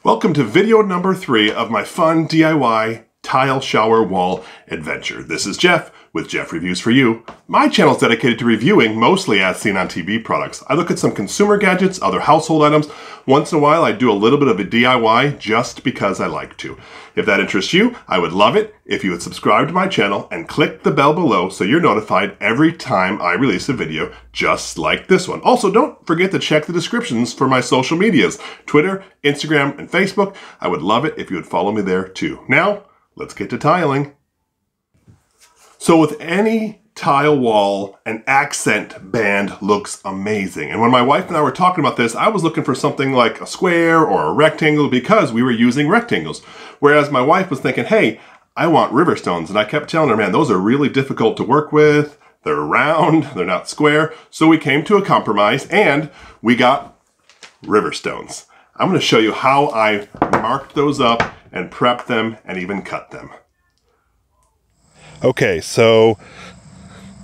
Welcome to video number 3 of my fun DIY tile shower wall adventure. This is Jeff with Jeff Reviews for You. My channel is dedicated to reviewing mostly as seen on TV products. I look at some consumer gadgets, other household items. Once in a while I do a little bit of a DIY just because I like to. If that interests you, I would love it if you would subscribe to my channel and click the bell below so you're notified every time I release a video just like this one. Also, don't forget to check the descriptions for my social medias, Twitter, Instagram, and Facebook. I would love it if you would follow me there too. Now, let's get to tiling. So with any tile wall, an accent band looks amazing. And when my wife and I were talking about this, I was looking for something like a square or a rectangle because we were using rectangles. Whereas my wife was thinking, hey, I want river stones. And I kept telling her, man, those are really difficult to work with. They're round, they're not square. So we came to a compromise and we got river stones. I'm going to show you how I marked those up and prepped them and even cut them. Okay, so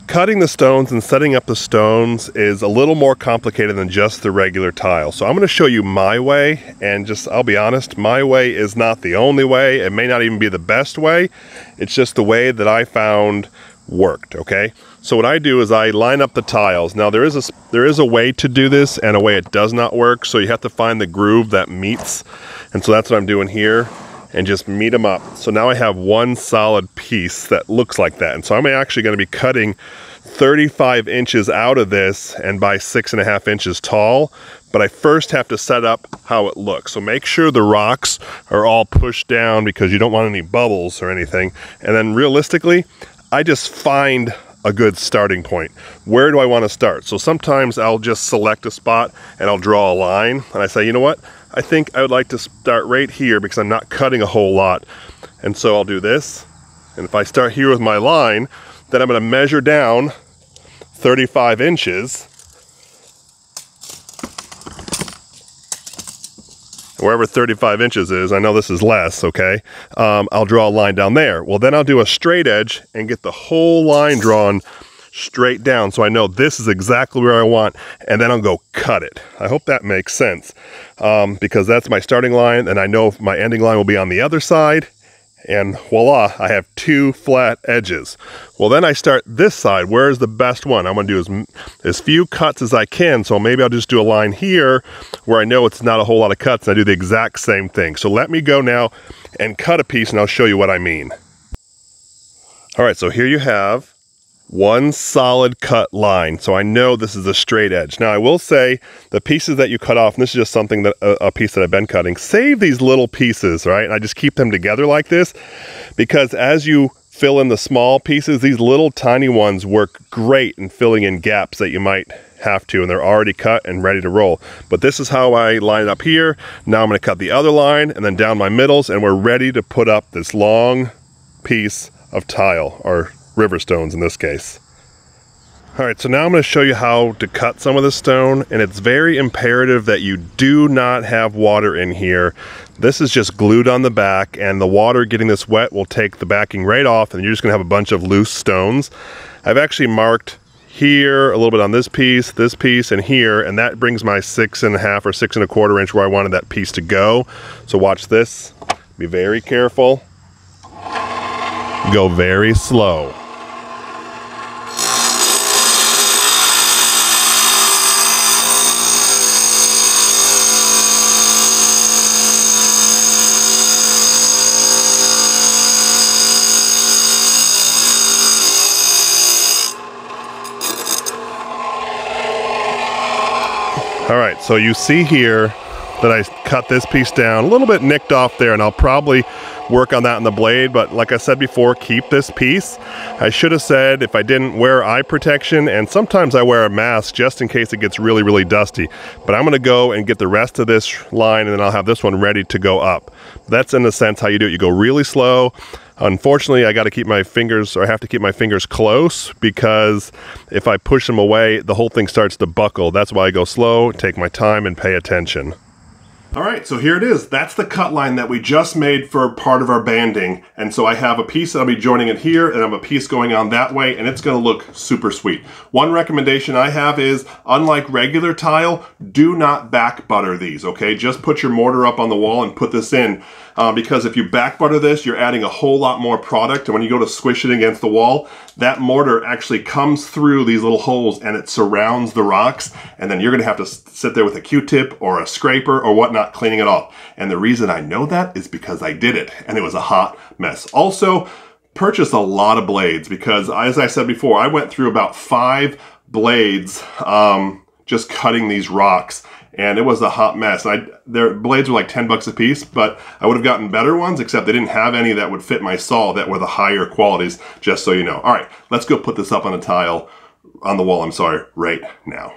cutting the stones and setting up the stones is a little more complicated than just the regular tile. So I'm going to show you my way, and I'll be honest, my way is not the only way. It may not even be the best way. It's just the way that I found worked, okay? So what I do is I line up the tiles. Now there is a way to do this and a way it does not work, so you have to find the groove that meets. And so that's what I'm doing here, and just meet them up. So now I have one solid piece that looks like that. And so I'm actually going to be cutting 35 inches out of this and by 6.5 inches tall. But I first have to set up how it looks. So make sure the rocks are all pushed down because you don't want any bubbles or anything. And then realistically, I just find a good starting point. Where do I want to start? So sometimes I'll just select a spot and I'll draw a line. And I say, you know what? I think I would like to start right here because I'm not cutting a whole lot. And so I'll do this. And if I start here with my line, then I'm going to measure down 35 inches. Wherever 35 inches is, I know this is less, okay? I'll draw a line down there. Well, then I'll do a straight edge and get the whole line drawn straight down so I know this is exactly where I want, and then I'll go cut it. I hope that makes sense because that's my starting line, and I know my ending line will be on the other side, and voila, I have 2 flat edges. Well, then I start this side. Where is the best one? I'm going to do as few cuts as I can, so maybe I'll just do a line here where I know it's not a whole lot of cuts, and I do the exact same thing. So let me go now and cut a piece, and I'll show you what I mean. All right, so here you have one solid cut line. So I know this is a straight edge. Now I will say the pieces that you cut off, and this is just something that a piece that I've been cutting, save these little pieces, right? And I just keep them together like this because as you fill in the small pieces, these little tiny ones work great in filling in gaps that you might have to, and they're already cut and ready to roll. But this is how I line it up here. Now I'm going to cut the other line and then down my middles, and we're ready to put up this long piece of tile, or river stones in this case. All right, so now I'm going to show you how to cut some of the stone, and it's very imperative that you do not have water in here. This is just glued on the back, and the water getting this wet will take the backing right off, and you're just going to have a bunch of loose stones. I've actually marked here a little bit on this piece, and here, and that brings my 6.5 or 6.25 inch where I wanted that piece to go. So watch this. Be very careful. Go very slow. All right, so you see here that I cut this piece down, a little bit nicked off there, and I'll probably work on that in the blade, but like I said before, keep this piece. I should have said if I didn't wear eye protection, and sometimes I wear a mask just in case it gets really, really dusty. But I'm gonna go and get the rest of this line, and then I'll have this one ready to go up. That's in a sense how you do it. You go really slow. Unfortunately, I got to keep my fingers, or I have to keep my fingers close, because if I push them away, the whole thing starts to buckle. That's why I go slow, take my time, and pay attention. All right, so here it is. That's the cut line that we just made for part of our banding. And so I have a piece that I'll be joining it here, and I have a piece going on that way, and it's gonna look super sweet. One recommendation I have is, unlike regular tile, do not back butter these, okay? Just put your mortar up on the wall and put this in, because if you back butter this, you're adding a whole lot more product, and when you go to squish it against the wall, that mortar actually comes through these little holes and it surrounds the rocks, and then you're gonna have to sit there with a Q-tip or a scraper or whatnot cleaning it off. And the reason I know that is because I did it, and it was a hot mess. Also, purchase a lot of blades, because as I said before, I went through about 5 blades just cutting these rocks, and it was a hot mess. Their blades were like 10 bucks a piece, but I would have gotten better ones, except they didn't have any that would fit my saw that were the higher qualities, just so you know. All right, let's go put this up on the wall, right now.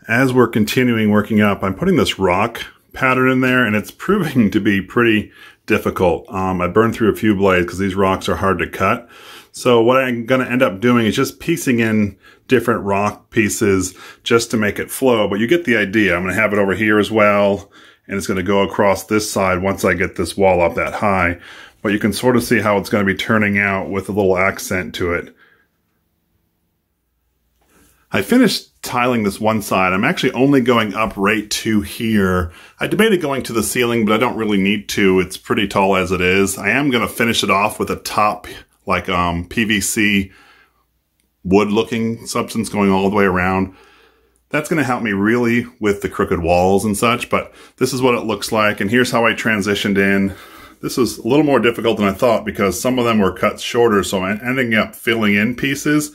As we're continuing working up, I'm putting this rock pattern in there, and it's proving to be pretty difficult. I burned through a few blades because these rocks are hard to cut. So what I'm going to end up doing is just piecing in different rock pieces just to make it flow. But you get the idea. I'm going to have it over here as well, and it's going to go across this side once I get this wall up that high. But you can sort of see how it's going to be turning out with a little accent to it. I finished tiling this one side. I'm actually only going up right to here. I debated going to the ceiling, but I don't really need to. It's pretty tall as it is. I am going to finish it off with a top, like PVC wood-looking substance going all the way around. That's going to help me really with the crooked walls and such, but this is what it looks like, and here's how I transitioned in. This was a little more difficult than I thought because some of them were cut shorter, so I'm ending up filling in pieces.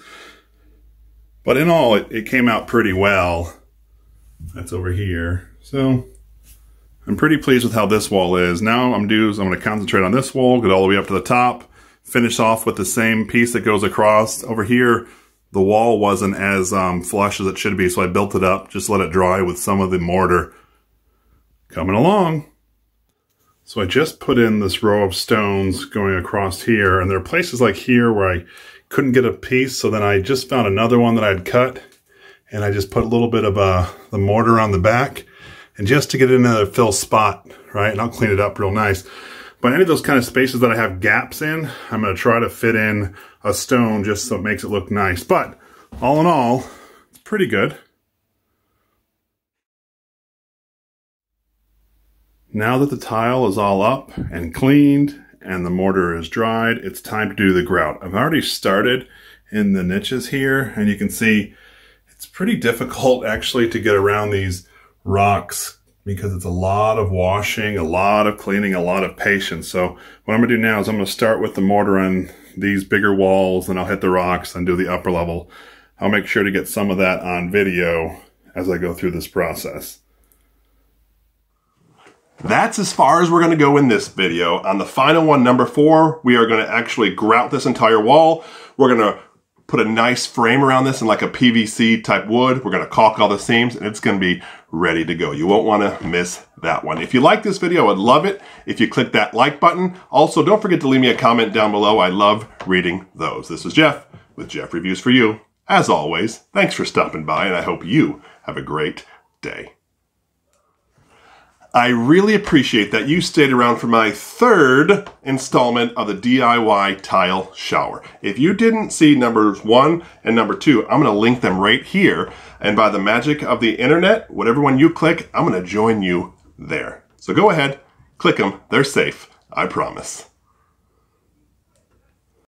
But in all, it came out pretty well. That's over here. So I'm pretty pleased with how this wall is. Now I'm going to concentrate on this wall, get all the way up to the top, finish off with the same piece that goes across. Over here, the wall wasn't as flush as it should be, so I built it up, just let it dry with some of the mortar. Coming along. So I just put in this row of stones going across here, and there are places like here where I couldn't get a piece, so then I just found another one that I'd cut, and I just put a little bit of the mortar on the back, and just to get it in a fill spot, right? And I'll clean it up real nice. But any of those kind of spaces that I have gaps in, I'm going to try to fit in a stone just so it makes it look nice. But all in all, it's pretty good. Now that the tile is all up and cleaned, and the mortar is dried, it's time to do the grout. I've already started in the niches here, and you can see it's pretty difficult actually to get around these rocks because it's a lot of washing, a lot of cleaning, a lot of patience. So what I'm gonna do now is I'm gonna start with the mortar on these bigger walls, and I'll hit the rocks and do the upper level. I'll make sure to get some of that on video as I go through this process. That's as far as we're going to go in this video. On the final one, number 4, we are going to actually grout this entire wall. We're going to put a nice frame around this in like a PVC type wood. We're going to caulk all the seams, and it's going to be ready to go. You won't want to miss that one. If you like this video, I'd love it if you click that like button. Also, don't forget to leave me a comment down below. I love reading those. This is Jeff with Jeff Reviews for You. As always, thanks for stopping by, and I hope you have a great day. I really appreciate that you stayed around for my 3rd installment of the DIY tile shower. If you didn't see numbers 1 and number 2, I'm going to link them right here. And by the magic of the internet, whatever one you click, I'm going to join you there. So go ahead, click them. They're safe. I promise.